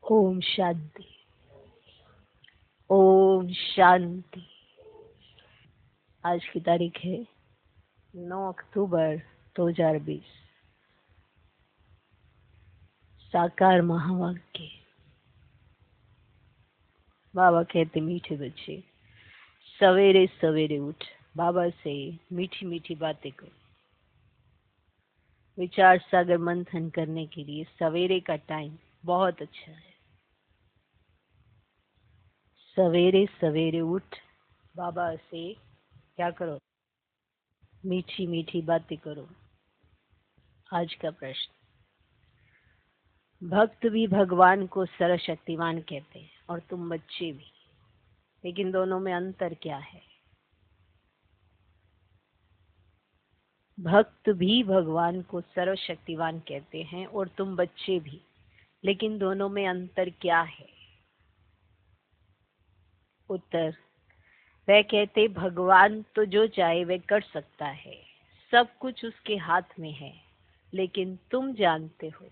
ओम शांति। ओम शांति। आज की तारीख है 9 अक्टूबर 2020। साकार महावाक्य। बाबा कहते, मीठे बच्चे, सवेरे सवेरे उठ बाबा से मीठी मीठी बातें करो। विचार सागर मंथन करने के लिए सवेरे का टाइम बहुत अच्छा है। सवेरे सवेरे उठ बाबा से क्या करो? मीठी मीठी बातें करो। आज का प्रश्न, भक्त भी भगवान को सर्वशक्तिमान कहते हैं और तुम बच्चे भी, लेकिन दोनों में अंतर क्या है? भक्त भी भगवान को सर्वशक्तिमान कहते हैं और तुम बच्चे भी, लेकिन दोनों में अंतर क्या है? उत्तर, वह कहते, भगवान तो जो चाहे वह कर सकता है, सब कुछ उसके हाथ में है, लेकिन तुम जानते हो।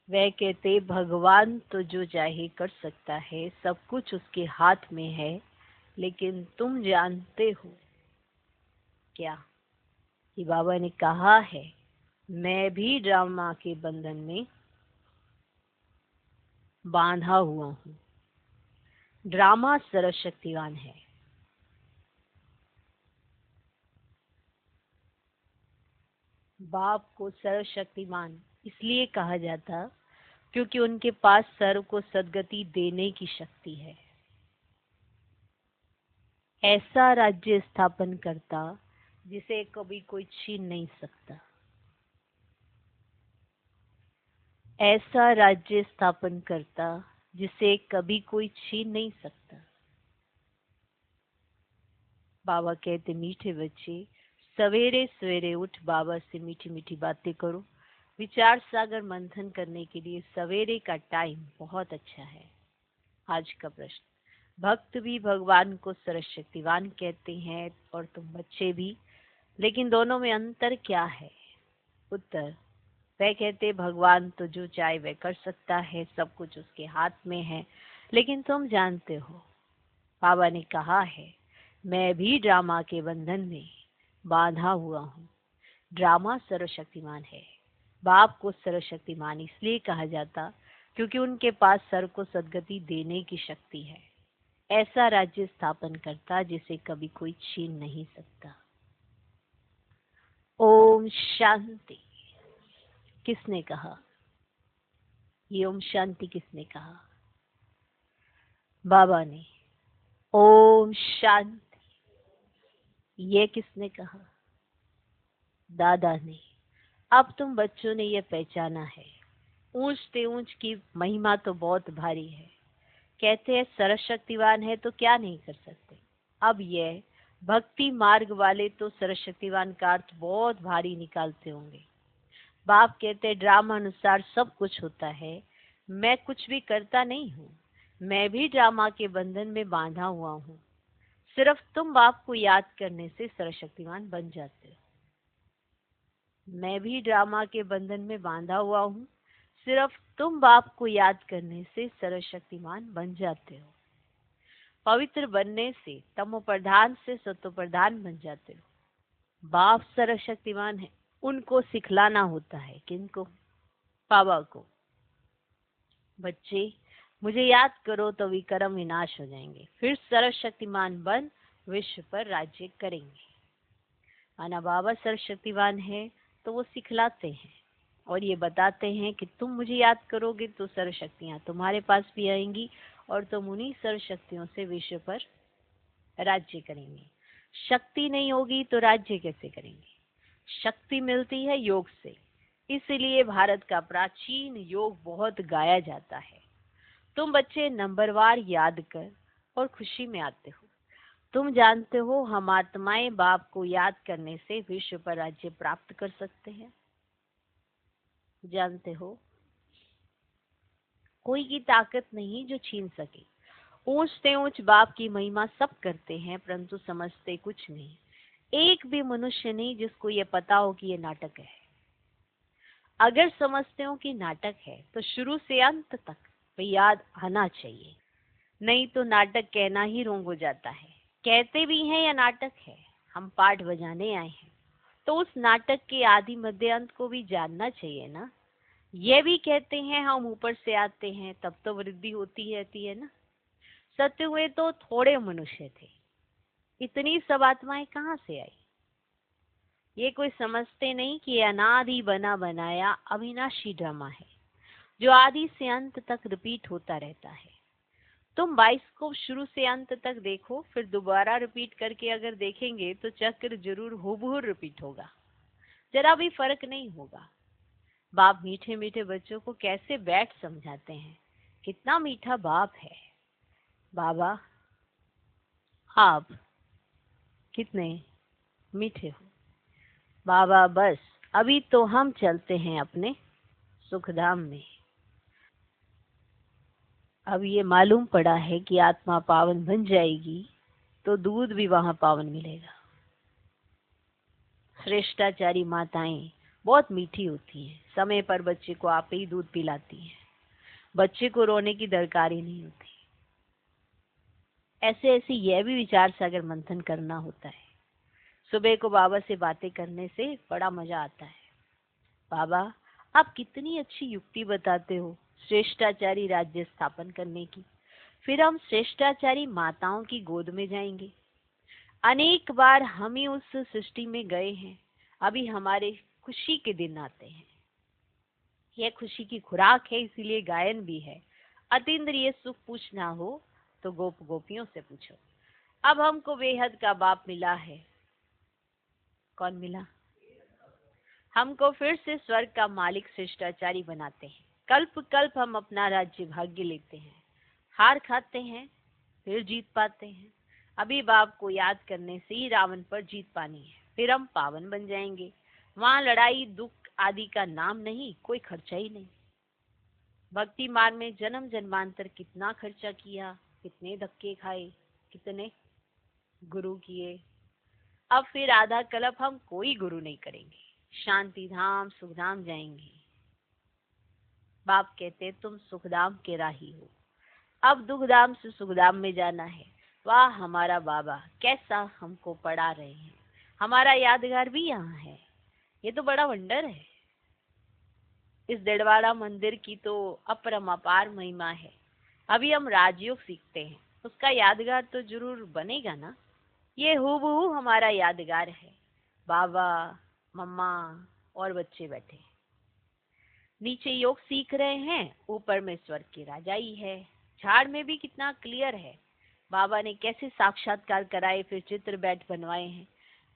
वह कहते, भगवान तो जो चाहे कर सकता है, सब कुछ उसके हाथ में है, लेकिन तुम जानते हो क्या कि बाबा ने कहा है, मैं भी ड्रामा के बंधन में बांधा हुआ हूँ। ड्रामा सर्वशक्तिवान है। बाप को सर्वशक्तिमान इसलिए कहा जाता क्योंकि उनके पास सर्व को सद्गति देने की शक्ति है। ऐसा राज्य स्थापन करता जिसे कभी कोई छीन नहीं सकता। ऐसा राज्य स्थापन करता जिसे कभी कोई छीन नहीं सकता। बाबा कहते, मीठे बच्चे, सवेरे सवेरे उठ बाबा से मीठी मीठी बातें करो। विचार सागर मंथन करने के लिए सवेरे का टाइम बहुत अच्छा है। आज का प्रश्न, भक्त भी भगवान को सर्वशक्तिवान कहते हैं और तुम बच्चे भी, लेकिन दोनों में अंतर क्या है? उत्तर, वह कहते, भगवान तो जो चाहे वह कर सकता है, सब कुछ उसके हाथ में है, लेकिन तुम जानते हो। बाबा ने कहा है, मैं भी ड्रामा के बंधन में बांधा हुआ हूँ। ड्रामा सर्वशक्तिमान है। बाप को सर्वशक्तिमान इसलिए कहा जाता क्योंकि उनके पास सर्व को सद्गति देने की शक्ति है। ऐसा राज्य स्थापन करता जिसे कभी कोई छीन नहीं सकता। ओम शांति। किसने कहा ये ओम शांति? किसने कहा? बाबा ने। ओम शांति ये किसने कहा? दादा ने। अब तुम बच्चों ने यह पहचाना है, ऊंच ते ऊंच की महिमा तो बहुत भारी है। कहते हैं सर्वशक्तिवान है तो क्या नहीं कर सकते। अब यह भक्ति मार्ग वाले तो सर्वशक्तिवान का अर्थ बहुत भारी निकालते होंगे। बाप कहते, ड्रामा अनुसार सब कुछ होता है, मैं कुछ भी करता नहीं हूँ। मैं भी ड्रामा के बंधन में बांधा हुआ हूँ। सिर्फ तुम बाप को याद करने से सर्वशक्तिवान बन जाते हो। मैं भी ड्रामा के बंधन में बांधा हुआ हूँ। सिर्फ तुम बाप को याद करने से सर्वशक्तिमान बन जाते हो। पवित्र बनने से तमो प्रधान से सतो प्रधान बन जाते हो। बाप सर्वशक्तिमान है, उनको सिखलाना होता है। किनको? बाबा को। बच्चे, मुझे याद करो तो विक्रम विनाश हो जाएंगे, फिर सर्वशक्तिमान बन विश्व पर राज्य करेंगे। आना बाबा सर्वशक्तिवान है तो वो सिखलाते हैं और ये बताते हैं कि तुम मुझे याद करोगे तो सर्वशक्तियां तुम्हारे पास भी आएंगी और तुम उन्हीं सर्वशक्तियों से विश्व पर राज्य करेंगे। शक्ति नहीं होगी तो राज्य कैसे करेंगे? शक्ति मिलती है योग से। इसलिए भारत का प्राचीन योग बहुत गाया जाता है। तुम बच्चे नंबरवार याद कर और खुशी में आते हो। तुम जानते हो हम आत्माएं बाप को याद करने से विश्व पर राज्य प्राप्त कर सकते हैं। जानते हो, कोई की ताकत नहीं जो छीन सके। ऊंच से ऊंच बाप की महिमा सब करते हैं, परंतु समझते कुछ नहीं। एक भी मनुष्य नहीं जिसको ये पता हो कि ये नाटक है। अगर समझते हो कि नाटक है तो शुरू से अंत तक वो याद आना चाहिए, नहीं तो नाटक कहना ही रोंग हो जाता है। कहते भी हैं या नाटक है, हम पाठ बजाने आए हैं, तो उस नाटक के आदि मध्य अंत को भी जानना चाहिए ना। ये भी कहते हैं हम ऊपर से आते हैं तब तो वृद्धि होती रहती है ना। सत्य हुए तो थोड़े मनुष्य थे, इतनी सब आत्माएं कहाँ से आई? ये कोई समझते नहीं कि अनादि बना बनाया अविनाशी ड्रामा है, जो आदि से अंत तक रिपीट होता रहता है। तुम 22 को शुरू से अंत तक देखो, फिर दोबारा रिपीट करके अगर देखेंगे तो चक्र जरूर हूबहू रिपीट होगा, जरा भी फर्क नहीं होगा। बाप मीठे मीठे बच्चों को कैसे बैठ समझाते हैं, कितना मीठा बाप है। बाबा आप कितने मीठे हो। बाबा बस अभी तो हम चलते हैं अपने सुखधाम में। अब ये मालूम पड़ा है कि आत्मा पावन बन जाएगी तो दूध भी वहां पावन मिलेगा। श्रेष्ठाचारी माताएं बहुत मीठी होती हैं, समय पर बच्चे को आप ही दूध पिलाती हैं, बच्चे को रोने की दरकार ही नहीं होती। ऐसे ऐसे यह भी विचार सागर मंथन करना होता है। सुबह को बाबा से बातें करने से बड़ा मजा आता है। बाबा आप कितनी अच्छी युक्ति बताते हो श्रेष्ठाचारी राज्य स्थापन करने की। फिर हम श्रेष्ठाचारी माताओं की गोद में जाएंगे। अनेक बार हम ही उस सृष्टि में गए हैं, अभी हमारे खुशी के दिन आते हैं। यह खुशी की खुराक है, इसीलिए गायन भी है। अतीन्द्रिय सुख पूछना हो तो गोप गोपियों से पूछो। अब हमको बेहद का बाप मिला है। कौन मिला? हमको फिर से स्वर्ग का मालिक शिष्टाचारी बनाते हैं। कल्प कल्प हम अपना राज्य भाग्य लेते हैं, हार खाते हैं, फिर जीत पाते हैं। अभी बाप को याद करने से ही रावण पर जीत पानी है, फिर हम पावन बन जाएंगे। वहां लड़ाई दुख आदि का नाम नहीं, कोई खर्चा ही नहीं। भक्ति मार्ग में जन्म जन्मांतर कितना खर्चा किया, कितने धक्के खाए, कितने गुरु किए। अब फिर आधा कल्प हम कोई गुरु नहीं करेंगे, शांति धाम सुखधाम जाएंगे। बाप कहते तुम सुखधाम के राही हो, अब दुखधाम से सुखधाम में जाना है। वाह हमारा बाबा कैसा हमको पढ़ा रहे हैं। हमारा यादगार भी यहाँ है, ये तो बड़ा वंडर है। इस दिलवाड़ा मंदिर की तो अपरम अपार महिमा है। अभी हम राजयोग सीखते हैं, उसका यादगार तो जरूर बनेगा ना। ये हूबहू हमारा यादगार है। बाबा मम्मा और बच्चे बैठे नीचे योग सीख रहे हैं, ऊपर में स्वर्ग की राजाई है। झाड़ में भी कितना क्लियर है। बाबा ने कैसे साक्षात्कार कराए, फिर चित्र बैठ बनवाए हैं।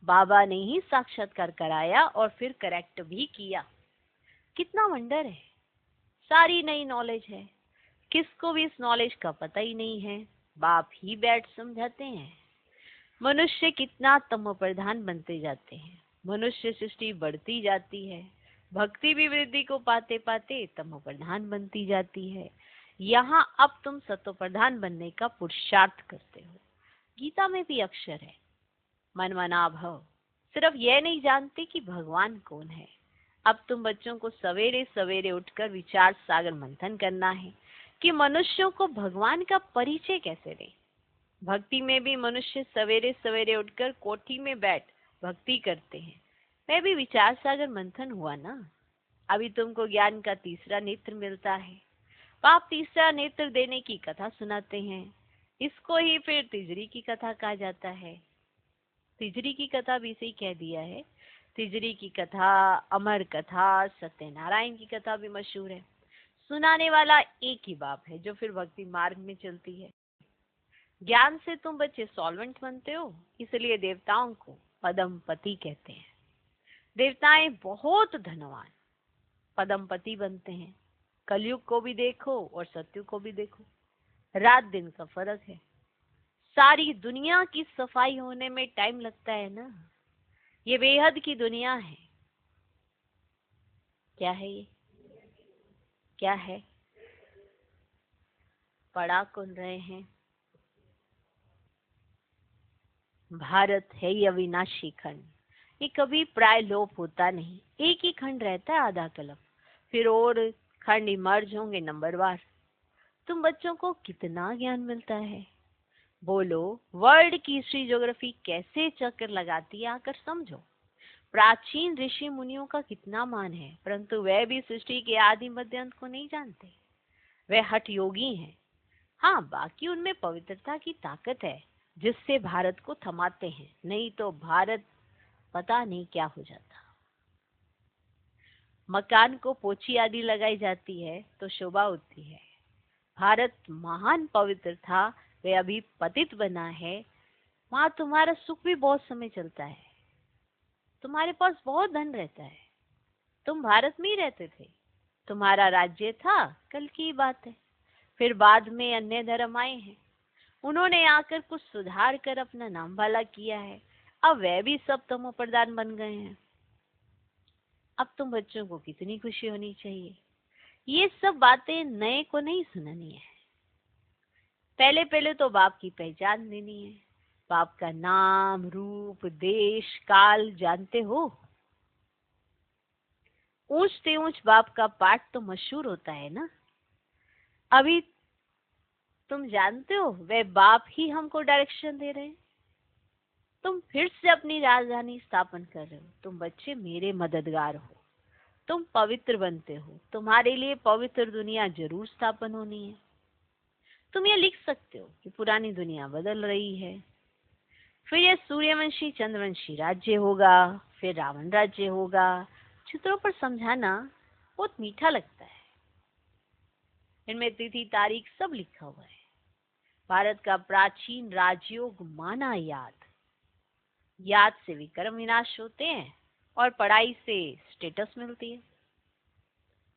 बाबा ने ही साक्षात्कार कराया और फिर करेक्ट भी किया। कितना वंडर है। सारी नई नॉलेज है, किसको भी इस नॉलेज का पता ही नहीं है, बाप ही बैठ समझाते हैं। मनुष्य कितना तमो प्रधान बनते जाते हैं, मनुष्य सृष्टि बढ़ती जाती है, भक्ति भी वृद्धि को पाते पाते तमो प्रधान बनती जाती है। यहाँ अब तुम सतो प्रधान बनने का पुरुषार्थ करते हो। गीता में भी अक्षर है, मन मना भव। सिर्फ यह नहीं जानते कि भगवान कौन है। अब तुम बच्चों को सवेरे सवेरे उठकर विचार सागर मंथन करना है कि मनुष्यों को भगवान का परिचय कैसे दें। भक्ति में भी मनुष्य सवेरे सवेरे उठकर कोठी में बैठ भक्ति करते हैं। मैं भी विचार सागर मंथन हुआ ना। अभी तुमको ज्ञान का तीसरा नेत्र मिलता है। पाप तीसरा नेत्र देने की कथा सुनाते हैं, इसको ही फिर तिजरी की कथा कहा जाता है। तिजरी की कथा भी सही कह दिया है। तिजरी की कथा, अमर कथा, सत्यनारायण की कथा भी मशहूर है। सुनाने वाला एक ही बाप है जो फिर भक्ति मार्ग में चलती है। ज्ञान से तुम बच्चे सॉल्वेंट बनते हो, इसलिए देवताओं को पदमपति कहते हैं। देवताएं बहुत धनवान पदमपति बनते हैं। कलयुग को भी देखो और सत्युग को भी देखो, रात दिन का फर्क है। सारी दुनिया की सफाई होने में टाइम लगता है ना। ये बेहद की दुनिया है। क्या है ये? क्या है? पढ़ा कौन रहे हैं? भारत है ये अविनाशी खंड, ये कभी प्राय लोप होता नहीं। एक ही खंड रहता है आधा कल्प। फिर और खंड इमर्ज होंगे नंबरवार। तुम बच्चों को कितना ज्ञान मिलता है। बोलो, वर्ल्ड की हिस्ट्री ज्योग्राफी कैसे चक्कर लगाती है, आकर समझो। प्राचीन ऋषि मुनियों का कितना मान है, परंतु वे भी सृष्टि के आदि मध्य अंत को नहीं जानते। वे हठ योगी हैं। हाँ, बाकी उनमें पवित्रता की ताकत है जिससे भारत को थमाते हैं, नहीं तो भारत पता नहीं क्या हो जाता। मकान को पोछी आदि लगाई जाती है तो शोभा होती है। भारत महान पवित्र था, वे अभी पतित बना है। वहां तुम्हारा सुख भी बहुत समय चलता है। तुम्हारे पास बहुत धन रहता है। तुम भारत में ही रहते थे, तुम्हारा राज्य था, कल की बात है। फिर बाद में अन्य धर्म आए हैं, उन्होंने आकर कुछ सुधार कर अपना नाम भला किया है। अब वे भी सब तमो प्रधान बन गए हैं। अब तुम बच्चों को कितनी खुशी होनी चाहिए। ये सब बातें नए को नहीं सुनानी है। पहले पहले तो बाप की पहचान देनी है। बाप का नाम, रूप, देश, काल जानते हो। ऊंच से ऊंच बाप का पाठ तो मशहूर होता है ना। अभी तुम जानते हो वे बाप ही हमको डायरेक्शन दे रहे हैं। तुम फिर से अपनी राजधानी स्थापन कर रहे हो। तुम बच्चे मेरे मददगार हो। तुम पवित्र बनते हो। तुम्हारे लिए पवित्र दुनिया जरूर स्थापन होनी है। तुम ये लिख सकते हो कि पुरानी दुनिया बदल रही है, फिर ये सूर्यवंशी चंद्रवंशी राज्य होगा, फिर रावण राज्य होगा। चित्रों पर समझाना बहुत मीठा लगता है। इनमें तिथि तारीख सब लिखा हुआ है। भारत का प्राचीन राजयोग माना याद से विक्रम विनाश होते हैं और पढ़ाई से स्टेटस मिलती है।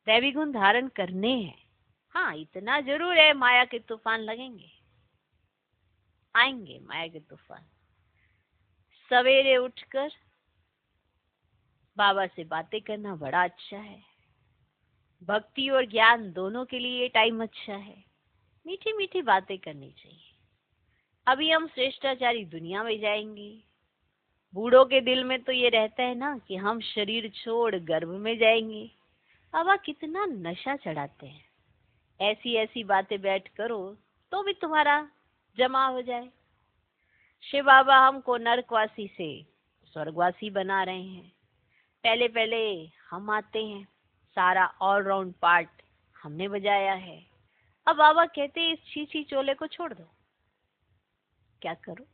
दैवी गुण धारण करने हैं। हाँ, इतना जरूर है, माया के तूफान लगेंगे, आएंगे माया के तूफान। सवेरे उठकर बाबा से बातें करना बड़ा अच्छा है। भक्ति और ज्ञान दोनों के लिए ये टाइम अच्छा है। मीठी मीठी बातें करनी चाहिए। अभी हम श्रेष्ठाचारी दुनिया में जाएंगे। बूढ़ों के दिल में तो ये रहता है ना कि हम शरीर छोड़ गर्भ में जाएंगे। बाबा कितना नशा चढ़ाते हैं। ऐसी ऐसी बातें बैठ करो तो भी तुम्हारा जमा हो जाए। शिव बाबा हमको नरकवासी से स्वर्गवासी बना रहे हैं। पहले पहले हम आते हैं, सारा ऑलराउंड पार्ट हमने बजाया है। अब बाबा कहते हैं इस छीछी चोले को छोड़ दो। क्या करो?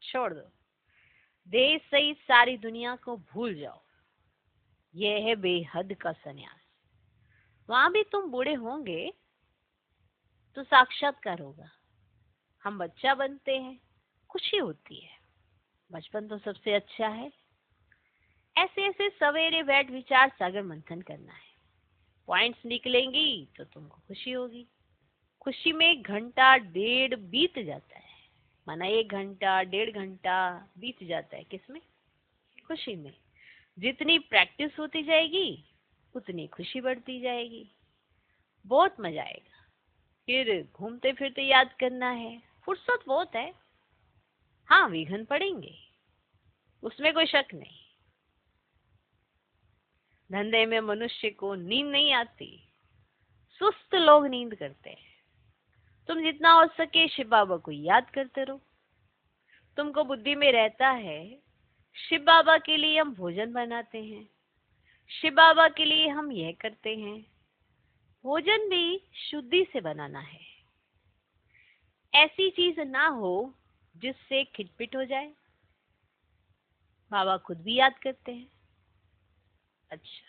छोड़ दो। देश सहित सारी दुनिया को भूल जाओ। यह है बेहद का संन्यास। वहां भी तुम बूढ़े होंगे तो साक्षात्कार होगा। हम बच्चा बनते हैं, खुशी होती है। बचपन तो सबसे अच्छा है। ऐसे ऐसे सवेरे बैठ विचार सागर मंथन करना है। पॉइंट्स निकलेंगी तो तुमको खुशी होगी। खुशी में 1 घंटा 1.5 बीत जाता है। माना 1 घंटा 1.5 घंटा बीत जाता है। किसमें? खुशी में। जितनी प्रैक्टिस होती जाएगी उतनी खुशी बढ़ती जाएगी। बहुत मजा आएगा। फिर घूमते फिरते याद करना है। फुर्सत बहुत है। हाँ, विघ्न पड़ेंगे, उसमें कोई शक नहीं। धंधे में मनुष्य को नींद नहीं आती। सुस्त लोग नींद करते हैं। तुम जितना हो सके शिव बाबा को याद करते रहो। तुमको बुद्धि में रहता है शिव बाबा के लिए हम भोजन बनाते हैं, शिव बाबा के लिए हम यह करते हैं। भोजन भी शुद्धि से बनाना है। ऐसी चीज ना हो जिससे खिटपिट हो जाए। बाबा खुद भी याद करते हैं। अच्छा,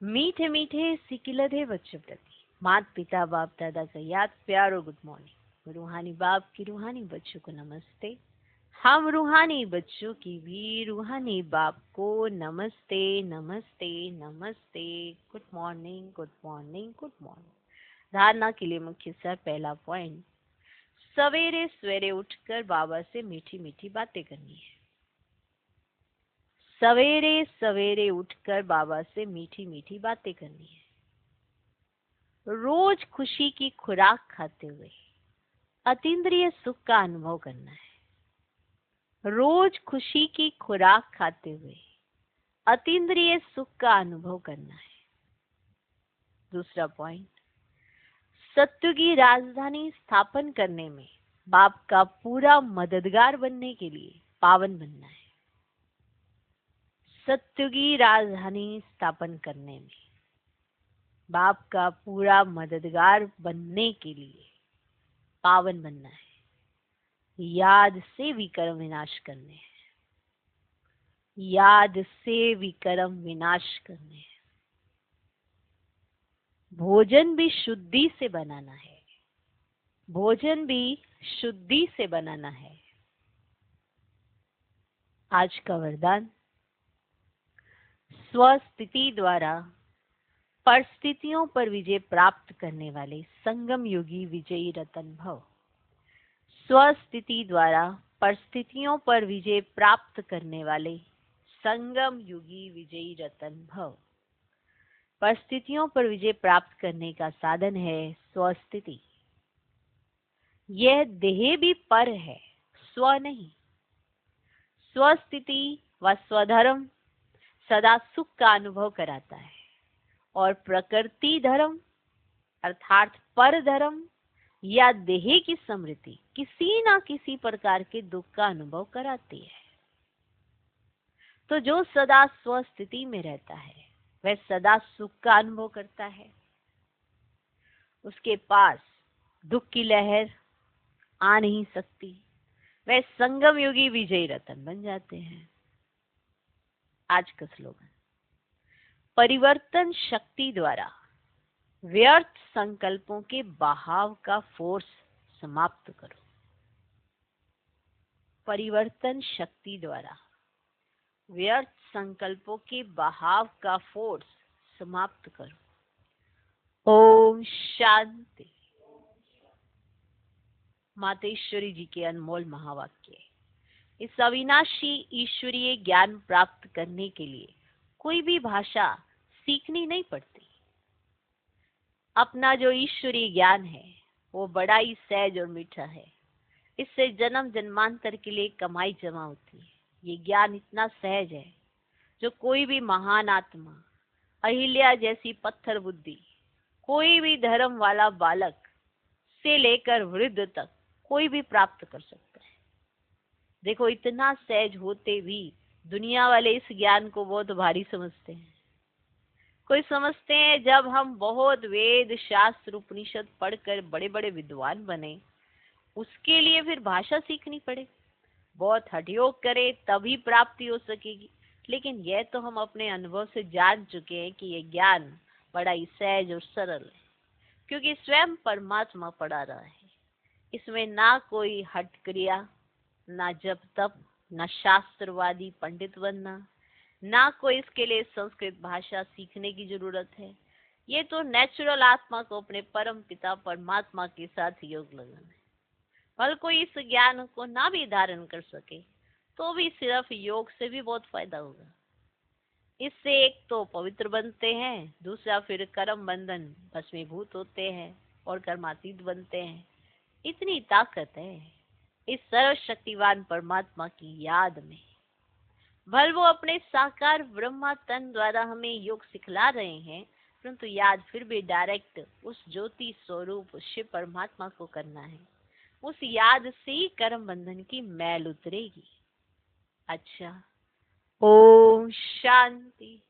मीठे मीठे सिकिलधे बच्चों प्रति माता पिता बाप दादा का याद, प्यार और गुड मॉर्निंग। रूहानी बाप की रूहानी बच्चों को नमस्ते। हम रूहानी बच्चों की भी रूहानी बाप को नमस्ते नमस्ते नमस्ते। Good morning good morning good morning. धारणा के लिए मुख्य सर पहला पॉइंट, सवेरे सवेरे उठकर बाबा से मीठी मीठी बातें करनी है। सवेरे सवेरे उठकर बाबा से मीठी मीठी बातें करनी है। रोज खुशी की खुराक खाते हुए अतीन्द्रिय सुख का अनुभव करना है। रोज खुशी की खुराक खाते हुए अतीन्द्रिय सुख का अनुभव करना है। दूसरा पॉइंट, सत्य की राजधानी स्थापन करने में बाप का पूरा मददगार बनने के लिए पावन बनना है। सत्य की राजधानी स्थापन करने में बाप का पूरा मददगार बनने के लिए पावन बनना है। याद से विकर्म विनाश करने हैं। याद से विकर्म विनाश करने हैं। भोजन भी शुद्धि से बनाना है। भोजन भी शुद्धि से बनाना है। आज का वरदान, स्वस्थिति द्वारा परिस्थितियों पर विजय प्राप्त करने वाले संगम योगी विजयी रतन भव। स्वस्थिति द्वारा परिस्थितियों पर विजय प्राप्त करने वाले संगम युगी विजयी रतन भव। परिस्थितियों पर विजय प्राप्त करने का साधन है स्वस्थिति। यह देह भी पर है, स्व नहीं। स्वस्थिति व स्वधर्म सदा सुख का अनुभव कराता है और प्रकृति धर्म अर्थात पर धर्म या देह की समृद्धि किसी ना किसी प्रकार के दुख का अनुभव कराती है। तो जो सदा स्वस्थिति में रहता है वह सदा सुख का अनुभव करता है। उसके पास दुख की लहर आ नहीं सकती। वह संगम योगी विजयी रतन बन जाते हैं। आज का स्लोगन, परिवर्तन शक्ति द्वारा व्यर्थ संकल्पों के बहाव का फोर्स समाप्त करो। परिवर्तन शक्ति द्वारा व्यर्थ संकल्पों के बहाव का फोर्स समाप्त करो। ओम शांति। मातेश्वरी जी के अनमोल महावाक्य। इस अविनाशी ईश्वरीय ज्ञान प्राप्त करने के लिए कोई भी भाषा सीखनी नहीं पड़ती। अपना जो ईश्वरीय ज्ञान है वो बड़ा ही सहज और मीठा है। इससे जन्म जन्मांतर के लिए कमाई जमा होती है। ये ज्ञान इतना सहज है जो कोई भी महान आत्मा, अहिल्या जैसी पत्थर बुद्धि, कोई भी धर्म वाला बालक से लेकर वृद्ध तक कोई भी प्राप्त कर सकता है। देखो, इतना सहज होते भी दुनिया वाले इस ज्ञान को बहुत भारी समझते हैं। कोई समझते हैं जब हम बहुत वेद शास्त्र उपनिषद पढ़कर बड़े बड़े विद्वान बने उसके लिए फिर भाषा सीखनी पड़े, बहुत हठयोग करे तभी प्राप्ति हो सकेगी। लेकिन यह तो हम अपने अनुभव से जान चुके हैं कि यह ज्ञान बड़ा ही सहज और सरल है, क्योंकि स्वयं परमात्मा पढ़ा रहा है। इसमें ना कोई हठ क्रिया, ना जप तप, ना शास्त्रवादी पंडित बनना, ना कोई इसके लिए संस्कृत भाषा सीखने की जरूरत है। ये तो नेचुरल आत्मा को अपने परम पिता परमात्मा के साथ योग लगाना है। भले कोई इस ज्ञान को ना भी धारण कर सके तो भी सिर्फ योग से भी बहुत फायदा होगा। इससे एक तो पवित्र बनते हैं, दूसरा फिर कर्म बंधन भस्मीभूत होते हैं और कर्मातीत बनते हैं। इतनी ताकत है इस सर्वशक्तिवान परमात्मा की याद में। भले वो अपने साकार ब्रह्मा तन द्वारा हमें योग सिखला रहे हैं, परंतु याद फिर भी डायरेक्ट उस ज्योति स्वरूप शिव परमात्मा को करना है। उस याद से ही कर्म बंधन की मैल उतरेगी। अच्छा, ओम शांति।